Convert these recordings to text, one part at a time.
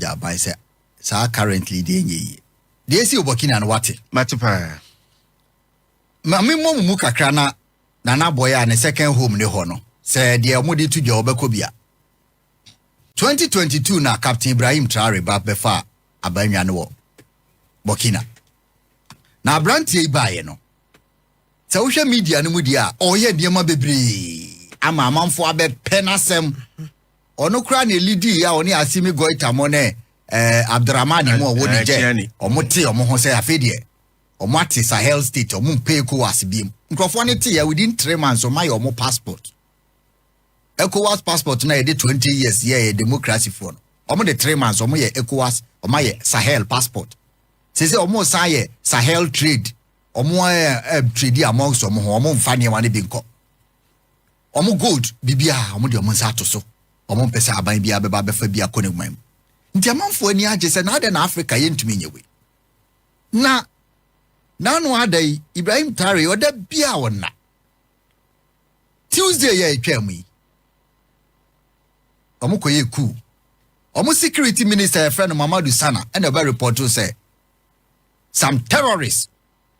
soja by say sa currently dey nye dey si Burkina no wate matipa ma me mu kakra na boy a ne second home ne ho no say dey omodi to dwa obekọ bia 2022 na Captain Ibrahim Traoré ba befa abanwa no Burkina na brantie ibaye no social media no mu dia oye diema bebre ama amanfo abe penasem ono kra na lidi ya oni asimi goita mo ne Abdurrahman mo wo de je omote omo ho say afedie omo ate Sahel state omo mpeko wasibiem nkrofo ne te ya within 3 months o my omo passport ECOWAS passport na yede 20 years ye democracy for no omo de 3 months omo ye ECOWAS omo ye Sahel passport say omo say ye Sahel trade omo trade amongst omo mfa ne wane bi nko omo gold bibia omo de omo nsa to so omo pesa aban bia beba befa bia konegman nti amanfo ani age se na na Africa yentumi nyewe na no adai Ibrahim Traoré oda bia wona Tuesday ye twam yi omo koye ku omo security minister friend Mamadou Sana and a report to say some terrorists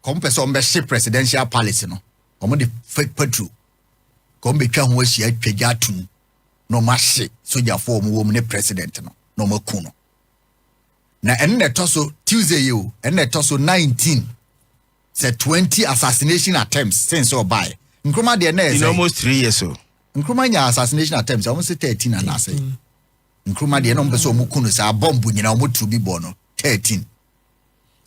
come person be ship presidential palace no omo the fake patrol come be twa ho ahia twagya atum no mache soja for omo ne president no maku no na enne toso Tuesday you enne toso 19 say 20 assassination attempts since or by nkruma de na in almost 3 years so nkruma nya assassination attempts almost 13 and I say nkruma de no mpeso omuku no say bomb nyina omotu bi bo no 13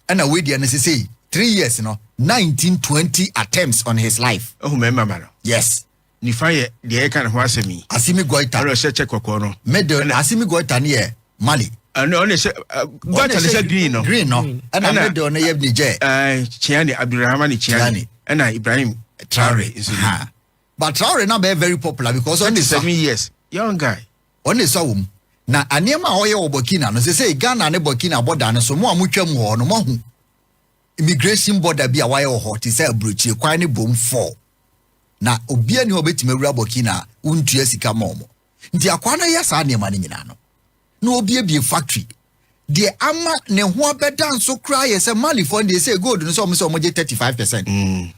and we de na say 3 years no 1920 attempts on his life oh remember yes ni faye de kan ho asemi asimi goita ro se check kokko no medel asimi goita ne ye Mali on se goita ne se green no and medel ne ye Niger Chiani Abdurrahman Chiani and Ibrahim Traoré but Traoré now be very popular because only 7 years young guy only so na anema oye Burkina no say Ghana ne Burkina border no so mo amutwam ho no mo hu immigration border bia waye ho ti say abrochi kwan ne bom 4 na obia ni obetime wura Burkina untua sika momo nti akwa na ya sa nema ne nyina no na obia bi factory de ama ne ho abeda nso kra ye say Mali fund dey say gold no so mo 35%.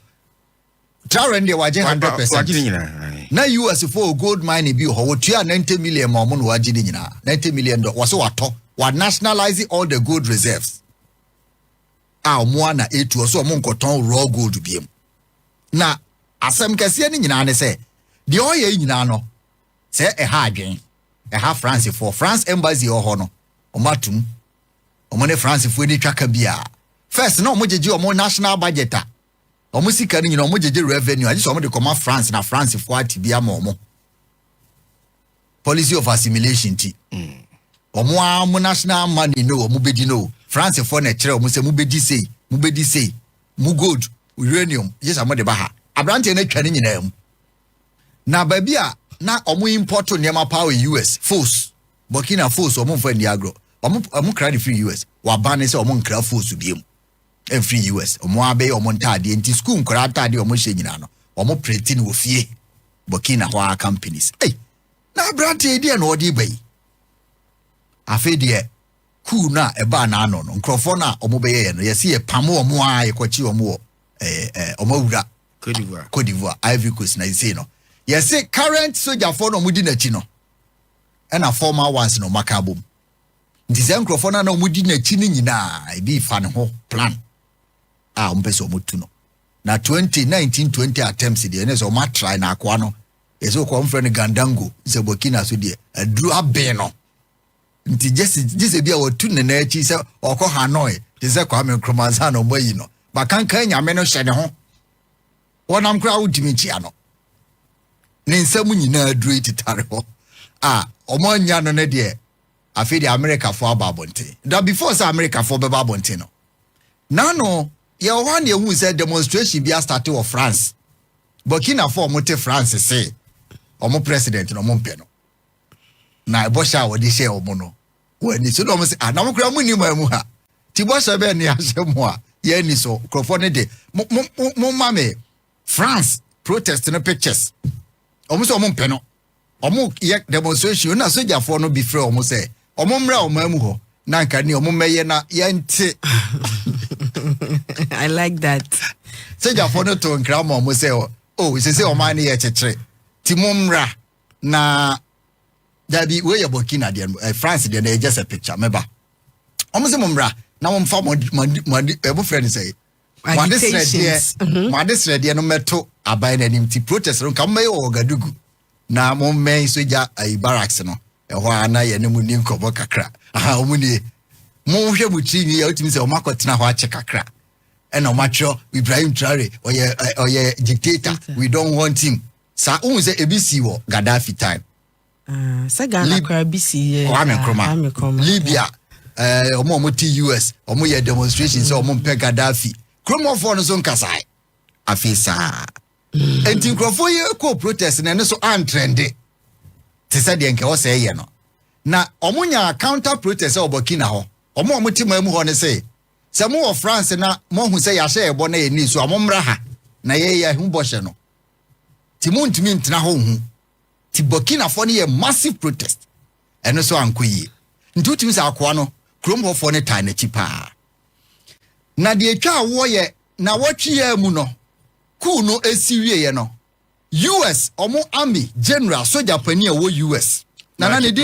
Traoré de waje 100%. Na US for gold mine bi ho wotua 90 million mo no waje ni nyina. $90 million was wato wa nationalize all the gold reserves. Mo na etu so mo nkoton raw gold biem. Na asem kase ni nyina ne se de oye nyina no se ha adwen. Ha France for France embassy ho no. Omatum. Omone France for ni twaka bia. First no mo jeje omo national budget a omo sika ni nyina omo jeje revenue agi so omo de koma France na France for atibia ma omo policy of assimilation ti omo am national money no omo bedi no France for na kire omo se mu bedi sei mu gold uranium yes omo de ba ha abrante na twa ni nyina am na ba bia na omo import niema power US force Burkina Faso omo fa ndi agro omo credit free US wa ban se omo nkra force biem free US omo abe omo ntade nti school nkra ntade omo hye nyina no omo pretty no ofie Burkina Faso companies na brante dia no odi bai afedie ku na eba na ano no nkrofo na omo beye no yesi e pamo omo a yekochi omo omo wura Côte d'Ivoire Ivory Coast na yesi no yesi current soldier for no mudi na chi no na former ones no makabom nti se nkrofo na mudi na chi ni nyina e bi fa ne ho plan mpese omotu no na 2019 attempts de ne so ma try na akwa no yeso ko mfre ne gandango se Burkina so de aduru abe no nti jese bia watu ne na achi se okọ Hanoi de se kwa me nkromanza no moyi no bakankan nyame no hye ne ho wonam kra wutimi chia no ne nsam nyina aduru ititare ho omonya no ne de afi de America for ababonte da before say America for bebabonte no nano ye one ye who said demonstration be started of France Burkina for mote France say omo president no mo mpe no na bosha wo de share omo no wani so no mo say na mo kra mu ni mu ha ti bosha be ne asem a ye ni so krofo ne de mo mame France protest no pictures omo so omo mpe no omo ye demonstration na soja for no be free omo say omo mra omo amu ho nanka ni omumeye na yente. I like that. Soja for no to nkra ma omo say oh say o man ye chechire timumra na dabi we ye Burkina de France de na just a picture meba omo say mumra na mo mfa mo ebo friend say Madisre de no meto abai na nim ti protest no kam me o Gadugu na mo men soja barracks no ho ana ye ne mu ni nkobo kakra aha omo ni mo hwe buti ni ya otimi say o makotena ho ache kakra and no macho Ibrahim Traoré or dictator. We don't want him. Sa say ABC wo Gaddafi time. Sagana ABC. Libya. Omo ti US. Omo ye demonstrations. Omo pe Gaddafi. Kromo for no son kasai. Afisa. Enti nkrofo ye ko protest na ne so antrende. Te say de nke wo say ye no. Na omo nya counter protest o Burkina ho. Omo ti mamu ho ne say Samu of France na mo hu say ya share ebo na ye ni so amomra ha na ye hu boshe no timuntimi ntina ho hu ti Burkina fo ne ye massive protest eno so ankoyi ntutimi sa akoa no krom ho fo ne tan na chipa na de atwa wo ye na wotwe ya mu no ku no esiwie ye no US omo army general soldier pani wo US na ne di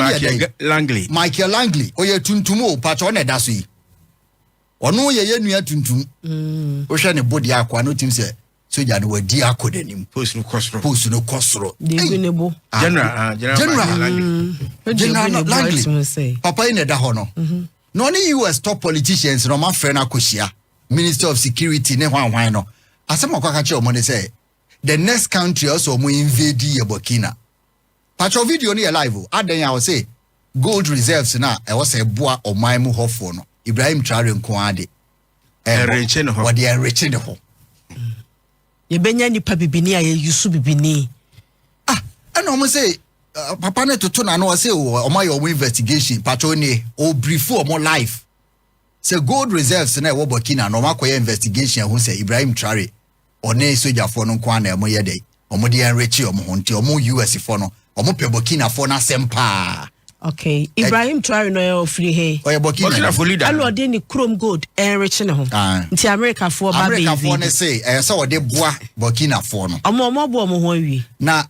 Langley Michael Langley oye tuntumo pacho na da so yi ono ye nua tuntum wo hwe ne body akwa no tim se soja no wadi akoda nim post no kosro General Langley papa ine da ho no no ni US top politicians no ma frɛ na koshia Minister of Security ne hwan no asem akwaka che omo ne say the next country also mo invade ye Burkina patcho video no ye live adan ya wo say gold reserves na e wo say boa oman mu hofo no Ibrahim Traoré nkoade enriche ne ho what they enriche ne ho ye benya nipa bibini a ye yusu bibini and omo say papa ne toto na no say o my investigation patro ni o brief o mo life say gold reserves na e wo Burkina no makoye investigation who say Ibrahim Traoré one soja for no nko na mo ye dey omo de enriche omo ho nti omo US for no omo pe Burkina for na sempa. Okay, Ibrahim Traoré no free hey. Oye Burkina for leader. Allo de ni chrome gold enrich ne ho. Nti America for ba be. America for ne say so de boa Burkina for no. Omo bo omo ho awie. Na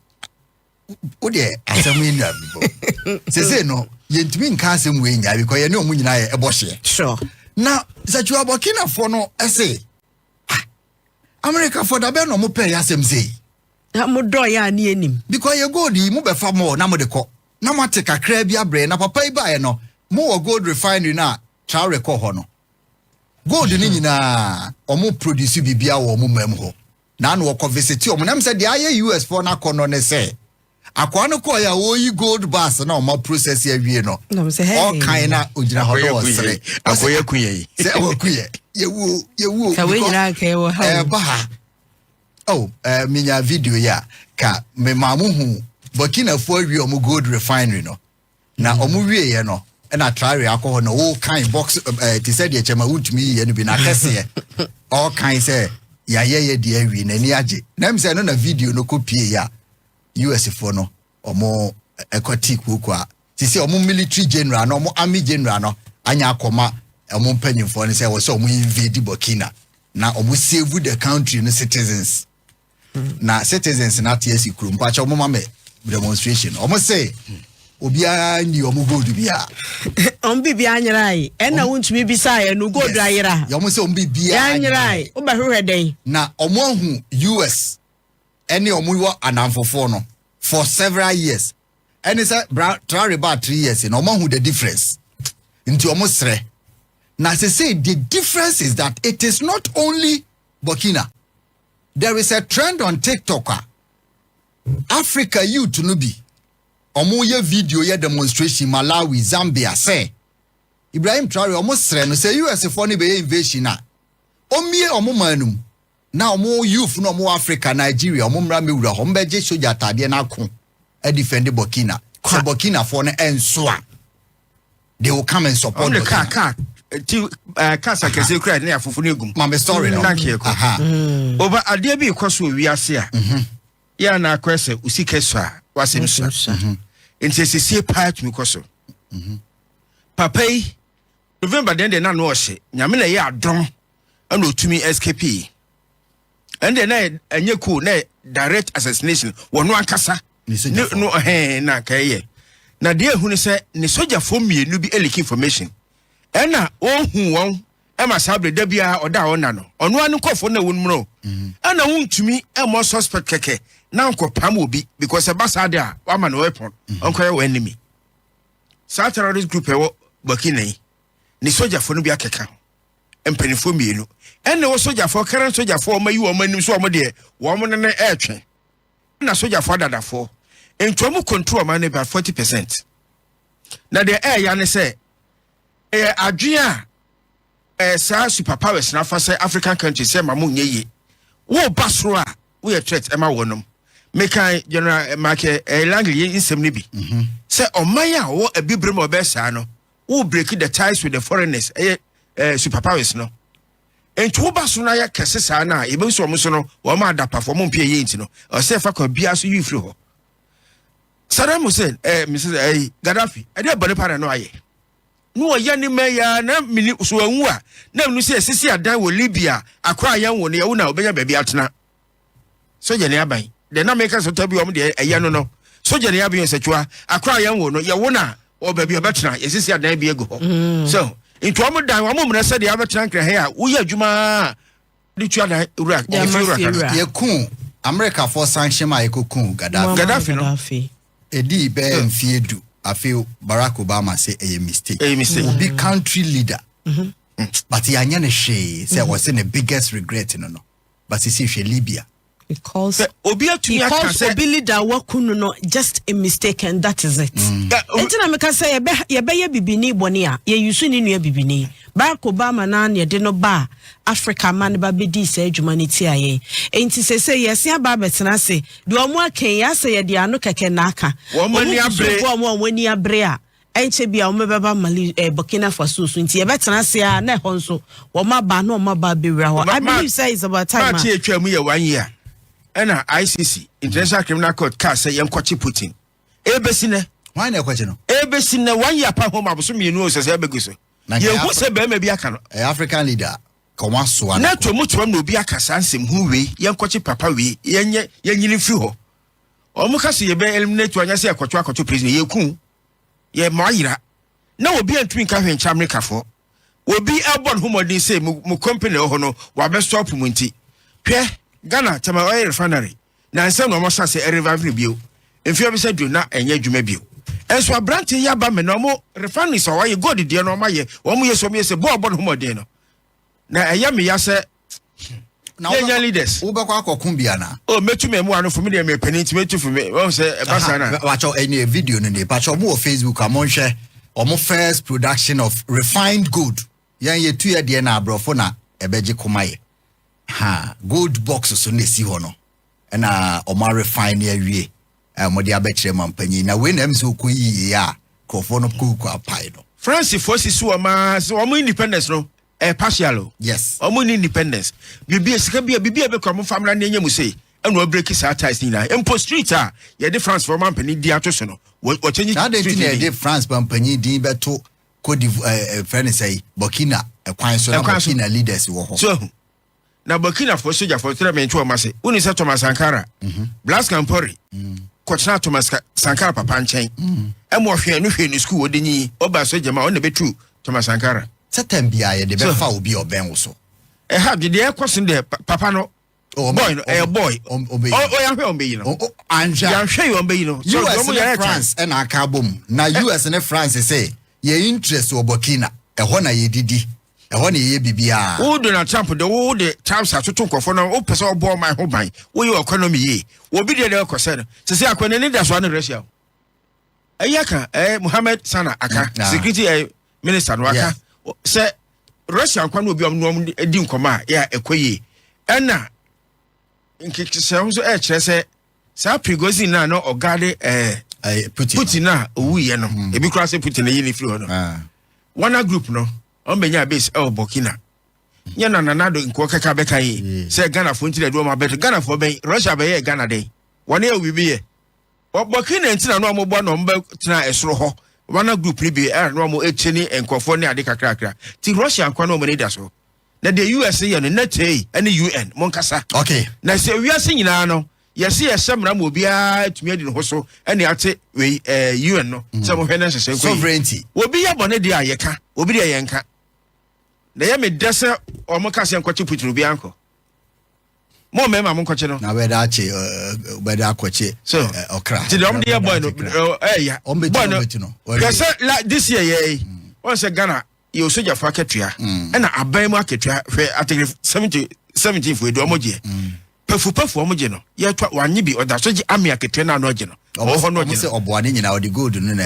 o de asem yin na bibo. Say no, yentimi nka asem we nya because ye ne omu nyina ye ebo hye. Sure. Na sachu Burkina for no say America for da be no mo pay asem say. Mo do ya ni enim. Because ye gold yi mo be fa mo na mo de ko. Na mate kakra bia bre na papa iba no mo gold refinery na Traoré ko ho no gold ni nyina omo produce bibia wo mo mam ho na no ko visit omo nam say the aye US for na kono ne say akwa no ko ya wo yi gold bars na omo process ya wie no all kind na ojina ho do sere akoye kuye say akoye yewu ka we nyina ka wo ha ba oh minya video ya ka me mamu hu Burkina for we omo gold refinery no na omo wie ye no na Traoré akọ no all kind box ti said ye chema untumi ye no bi na kese all kind say ya ye di awi na ni age na me say no na video no kopie ya US for no omo ekoti kwokwa ti say omo military general no omo army general no anya akoma omo mpanyimfo no say wo say omo invade Burkina na omo save the country no citizens na citizens na TSC krum pa cha omo mame demonstration almost say obia ni omo gold bia bibia anyirai na wuntumi bisa ye no gold ayira ya omo say bibia anyirai wo ba hwehwe den na omo hu US any omo wo anamfofo no for several years and it's Traoré about 3 years and omo hu the difference into omo sre na say the difference is that it is not only Burkina. There is a trend on TikTok Africa youth no bi omo ye video ye demonstration Malawi Zambia say Ibrahim Traoré omo sre no say US for ni be invasion na omie omo manum na omo youth no omo Africa Nigeria omo mra mewura ho mbeje soja tade na ko e defend Burkina so Burkina for no enso a they will come and support the car kasa kese kura ne afofo ne gum mama story no over ade bi kwaso wiase a ya na akwese usike so a wasem so enti sisi part mi kwaso papai November then na no hye nyame na ye adom ana otumi escape and then enye cool na direct assassination wono ankasa no na kaye na de ehunu se ne soja fo mienu bi eliki information ena ohun won e ma sabre da bia oda ona no ono anu kofo na wonmro ana wontumi e mo suspect keke na nkopam obi because ebasa de a wa ma no weapon onkoye wa enemy sa terrorist group ewo Burkina ni soja fo no bi akeka empanifo mienu ene wo soja fo current soja fo mayi wo manim so wo de wo mo ne etwe na soja fo dadafo entomu control man about 40%. Na de ya ne say adwea sa superpowers na fa say African countries say mamu nyeye wo basro a wo ye threat e ma wonom mekan general market langley insem ne bi say omaya wo abibrem obesa no wo break the ties with the foreigners superpowers no entu basro na ya kese sa na e be so mo so no wo ma da perform mpie ye nti no o say fa kwa bia so you free ho Saddam Hussein Mrs. Gaddafi ade body para no aye no ya ni meya na mini so anwu a na mnu se sisi adan wo Libya akwa ayan wo ne wo na obenya baabi atena soja ne aban de na make so tabi om de eya no soja ne aban setwa akwa ayan wo no ye wo na o baabi obetena ye sisi adan bi ego ho so into am dan wo mumna se de abetena nkra he a wo ya adwuma de twa da Iraq ye ku America for sanction ma ye ku Gaddafi no Edi be mfiedu afeo Barack Obama say a mistake. Be country leader. But he anyane she say was the biggest regret no. But he see Libya. Because Obi leader wakunu no just a mistake and that is it. Entina me ka say ye be ye bibini boni a ye yusu ni nua bibini. Barack Obama na ye de no ba Africa man ba be di say humanity aye. Enti say yes ya ba betena say de omo aken ya say ye de ano keke na aka. Omo ni abre. Omo ni abre a enche bia omo beba Mali Burkina Faso so nti ye betena say a na ho nso omo ba na omo ba be wira ho. I believe say it's about time. Ma tie twa mu ye 1 year. Ena ICC International Criminal Court ka say yemkwachi Putin ebesine why na kwachi no ebesine 1 year pa home abuso mienu o sese ebeguso ye hu se be ma bi aka no African leader koma so na to mutu am no bi aka sansem hu we yemkwachi papa we yenye yenyini firi ho omu ka se ye be eliminate anya se akwacho president ye ku ye maayira na obi antumi nka hwencha America fo obi abon humodin say mu company ho no wa be stop mu nti hwe Ghana tama oil refinery na nsem no mo sase revive bio enfia be say na enye adwuma bio enso abrante ya ba me no mo refinery so waye god de no ma ye wo mo yeso me se bo humodin no na eya me ya se na enya leaders wo be kwa akokun bia na o metu me mu anu fo me de me pani nti metu fo me wo se e basa na wa cho any video no ne pa cho mo Facebook amon hwe omo first production of refined gold yan ye tu ye de na abrofo na ebeje komaye gold box so na si ho no na omo refine awie mo de abekire mampanyi na we na mso koyi ya krofo no kuku apai no France forces so ma so omo independence no partial yes omo independence bibia sika bia be kwa mo famra na nyam sei eno break ties ni na empo street a ye de France for mampanyi di atoso no wo change street na de France mampanyi di beto Côte d'Ivoire friend say Burkina kwan so na Burkina leaders wo ho so na Burkina for soja for 3 men to amase uni se Thomas Sankara Blas Campori kochna Thomas Sankara papa nchen emo hwe no hwe ni school odinyi oba soja ma on be true Thomas Sankara setem bia ye de be fa obi oben wo so ha de e question de papa no boy no boy o ya hwe on be yi no anja ya hwe on be yi no so US and France and aka bom na US and France say ye interest o Burkina ho na ye didi ho na ye bibia wo Donald Trump de wo de Trump atoto nkofo no wo pese obo my ho ban wo ye economy ye wo bi de ekose no se akwane ni da so na Russia ayaka Mohammed Sana aka security minister no aka se Russia akwane obi omno di nkoma ya ekoye ena nkikise ho so kire se sa Prigozhin na no ogade Putin na owu ye no ebi kura se Putin na ye ni firi ho no wana group no on benya base Burkina nya na nanado nko keka beka yi say Ghana fo ntire do ma bet Ghana fo ben Russia be ye Ghana dey wona e wibi ye Burkina ntina no mo bo no mba tena esoro ho one group ni be no mo echeni enkofo ne ade kakrakra ti Russia kwa no mo need so na the USA ye no netei ene UN monkasa okay na se wiase nyina no yesi yeshamra mo bia atumi adi no so ene ate we UN no se mo hwe na hye sovereignty obi ya bone de ayeka obi de yenka na ye me dese o mo kase enkoche puturu bi anko mo mema mo nkoche no na we da che akoche so okra ti dom de boy no ya boy no kase la this year ye on se Ghana you soja fa ketua na aban mu aketua hwe ategre 70 fu edo omoje pafu omoje no ye twa wanye bi oda soji ami aketua na no oje no ho no oje se oboane nyina odi gold no na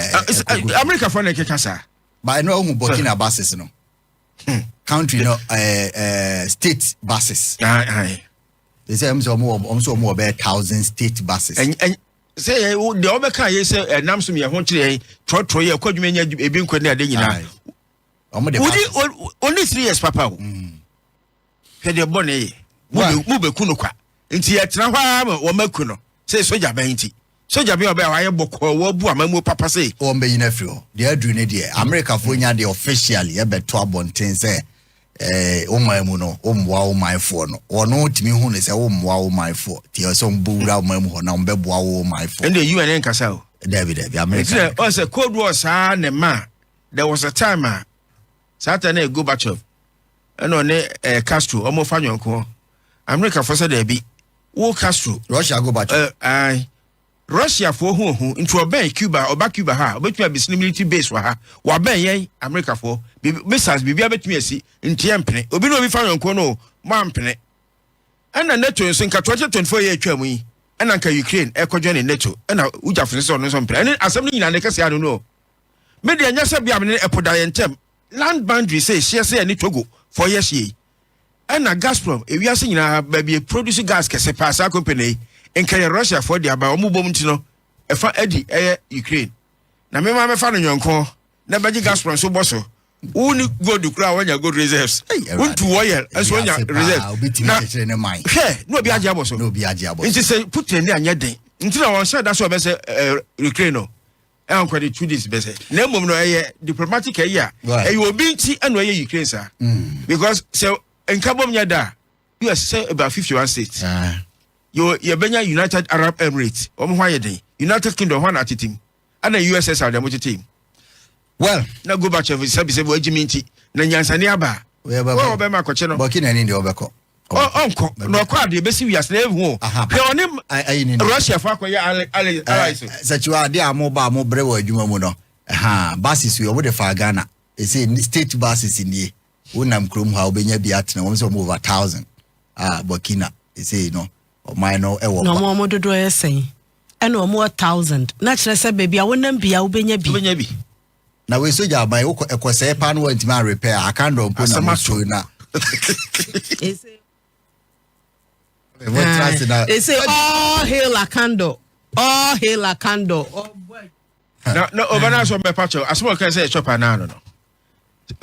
America fa na keka sa by no hu Burkina bases no country no state bases they say almost 1,000 state bases say the obeka ye say nam so me ho kire trotro ye kwadwuma nya ebi nkwane ade nyina only 3 years papa wo hede bone mu beku no kwa nti ye tena hwa wo maku no say soja ban nti soja bi oba wa ye bokọ wo bu amamu papa say o mbe yina frio de adu ne de America fo nya de officially ye beto abonten say o mamu no o mwa o maifo no ono timi hu ne say o mwa o maifo ti o so mbura o mamu ho na mbeboa o maifo and the UN nkasa o David America o say cold war sa ne ma there was a time Saddick na GhPage and on Castro omo fa nyonko America for said there be wo Castro Russia GhPage Russia for who into oban Cuba or back Cuba ha obetumi abisini military base wa ha wa ben yen America for missiles bibia betumi asi ntiempene obi no bi fa nyonko no mampene ana NATO nso nka 2024 year atwa mu yi ana nka Ukraine ekojo ne NATO ana uja fese ono nso mpene ani asem ni nyina ne kase anu no media nya se bia me epoda yentem land boundary say share say any Togo for years ye ana Gazprom ewiase nyina ba bi produce gas kese pasa company enka Russia for dia ba omubom ntino efa edi Ukraine na me ma me fa no nyonko na baji Gazprom so boso uni gold kura wanya gold reserves unto oil eso nya reserves na no obi aje aboso no obi aje aboso nti say Putin ni anya den nti na won say da so be say Ukraine no and kwadi 2 days be say na mom no diplomatic obi nti eno Ukraine sa because say enkabom nya da US say about 51 states you benya United Arab Emirates hwa yeden United Kingdom hwa na team and the USSR dem team well na GhPage say bo agiminti na nyansane aba we be ma koche no Burkina ni de obeko onko no kwa de besi wias na ehu pe onim Russia fa koye allies sachiwa de amoba mo bre wa adwuma mu no basis we obo de fa Ghana e say state basis ni wonam krom ha obenya bi atena won say over 1,000 Burkina e say no o minor e wo no mo dodo e say ena o mo 1,000 na kire say baby a wonam bia obenya bi na we soja abai wo ekose pa no wantima repair akando mpo na maso na they say all hail Akando oh boy no obana so me pacho asmo kan say chopper na no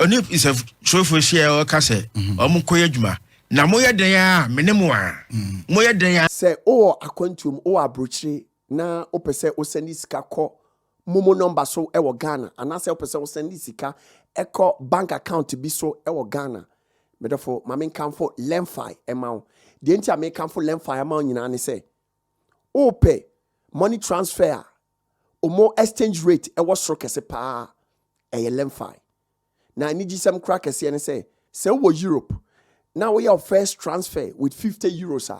oni is a trophy share o ka say omo koy adwuma na moye den a menemu a moye den a say o akwantum o abrochire na opese o send sika ko momo number so e wo Ghana anase opese o send sika eko bank account bi so e wo Ghana medefo mamen kan for lemfi emao the enti American for lemfi amount nyina ne say o pay money transfer o more exchange rate e was kese pa e lemfi na ni gisem crack kese ne say wo Europe now we have first transfer with 50 euros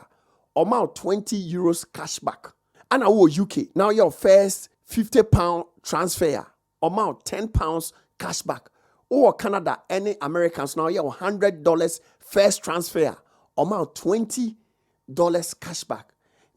amount 20 euros cashback and wo UK now your first £50 transfer amount £10 cashback or Canada any Americans now you $100 first transfer amount $20 cashback.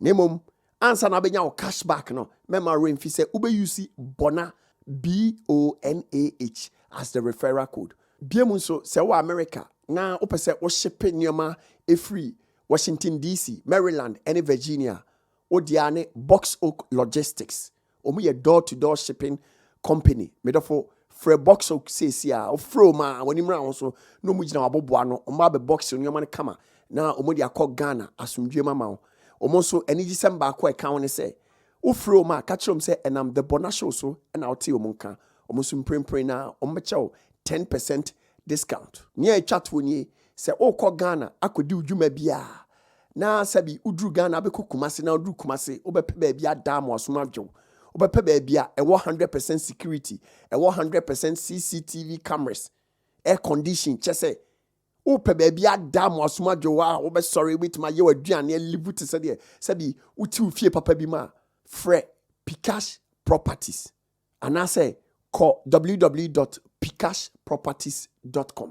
Nemum answer na benya cashback no. Mema remfi say ube use Bonah BONAH as the referral code. Biemu so se wa America na ope se o shipping nyoma e free Washington DC, Maryland, and Virginia. O diane Box Oak Logistics. Omu ye door to door shipping company. Medofo Fre Box Oak says ya o fro ma when imra so no mu gina waboboa no o ma be box nyoma ne kama. Na omo dia call Ghana asumdwe mama omo so eni December akọ account ne say wo fro ma ka kire say enam the Bonah show so na o te omo nka almost print na ombecho 10% discount. Near chat woni say o ko Ghana akodi udwuma bia na sabi udru Ghana abeko Kumasi na udru Kumasi obepe baabi adam asomadwo obepe baabi a 100% security 100% CCTV cameras air condition chese ope baabi adam asomadwo wa obe sorry with my ye waduane live to say sabi uti ufie papa bi ma frɛ Pcash Properties and I say call www.pcashproperties.com.